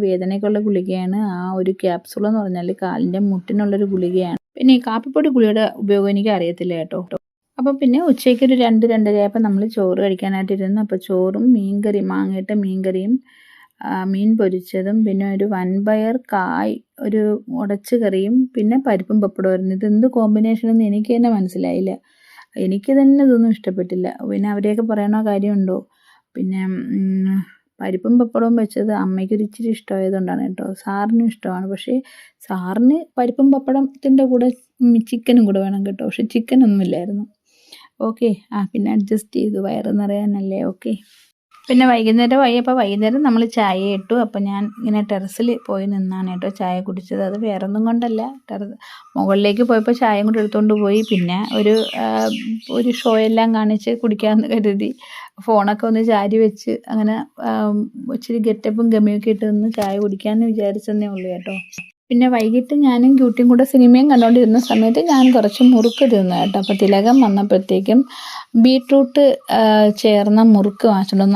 വേദനയ്ക്കുള്ള ഗുളികയാണ്. ആ ഒരു ക്യാപ്സൂൾ എന്ന് പറഞ്ഞാൽ കാലിൻ്റെ മുട്ടിനുള്ളൊരു ഗുളികയാണ്. പിന്നെ ഈ കാപ്പിപ്പൊടി ഗുളികയുടെ ഉപയോഗം എനിക്ക് അറിയത്തില്ല കേട്ടോ. അപ്പോൾ പിന്നെ ഉച്ചയ്ക്ക് ഒരു 2-2:30 ആയപ്പോൾ നമ്മൾ ചോറ് കഴിക്കാനായിട്ടിരുന്നു. അപ്പോൾ ചോറും മീൻകറിയും, മാങ്ങയിട്ട മീൻകറിയും, മീൻ പൊരിച്ചതും, പിന്നെ ഒരു വൻപയർ കായ് ഒരു ഉടച്ച് കറിയും, പിന്നെ പരിപ്പും പപ്പടമായിരുന്നു. ഇതെന്ത് കോമ്പിനേഷനെന്ന് എനിക്ക് തന്നെ മനസ്സിലായില്ല. എനിക്ക് തന്നെ ഇതൊന്നും ഇഷ്ടപ്പെട്ടില്ല. പിന്നെ അവരെയൊക്കെ പറയണ കാര്യമുണ്ടോ? പിന്നെ പരിപ്പും പപ്പടവും വെച്ചത് അമ്മയ്ക്കൊരു ഇച്ചിരി ഇഷ്ടമായതുകൊണ്ടാണ് കേട്ടോ. സാറിനും ഇഷ്ടമാണ്. പക്ഷേ സാറിന് പരിപ്പും പപ്പടത്തിൻ്റെ കൂടെ ചിക്കനും കൂടെ വേണം കേട്ടോ. പക്ഷെ ചിക്കനൊന്നും ഇല്ലായിരുന്നു. ഓക്കെ, പിന്നെ അഡ്ജസ്റ്റ് ചെയ്തു, വയറ് നിറയാനല്ലേ. ഓക്കെ. പിന്നെ വൈകുന്നേരം നമ്മൾ ചായ ഇട്ടു. അപ്പോൾ ഞാൻ ഇങ്ങനെ ടെറസിൽ പോയി നിന്നാണ് കേട്ടോ ചായ കുടിച്ചത്. അത് വേറൊന്നും കൊണ്ടല്ല, മുകളിലേക്ക് പോയപ്പോൾ ചായയും കൂടെ എടുത്തുകൊണ്ട് പോയി. പിന്നെ ഒരു ഷോ എല്ലാം കാണിച്ച് കുടിക്കാമെന്ന് കരുതി ഫോണൊക്കെ ഒന്ന് ചാരി വെച്ച് അങ്ങനെ ഇച്ചിരി ഗെറ്റപ്പും ഗമിയൊക്കെ ഇട്ട് നിന്ന് ചായ കുടിക്കാമെന്ന് വിചാരിച്ചെന്നേ ഉള്ളൂ കേട്ടോ. പിന്നെ വൈകിട്ട് ഞാനും ക്യൂട്ടിയും കൂടെ സിനിമയും കണ്ടുകൊണ്ടിരുന്ന സമയത്ത് ഞാൻ കുറച്ച് മുറുക്ക് തിന്നു കേട്ടോ. അപ്പോൾ തിലകം വന്നപ്പോഴത്തേക്കും ബീട്രൂട്ട് ചേർന്ന മുറുക്ക് വാങ്ങിച്ചിട്ടുണ്ട്.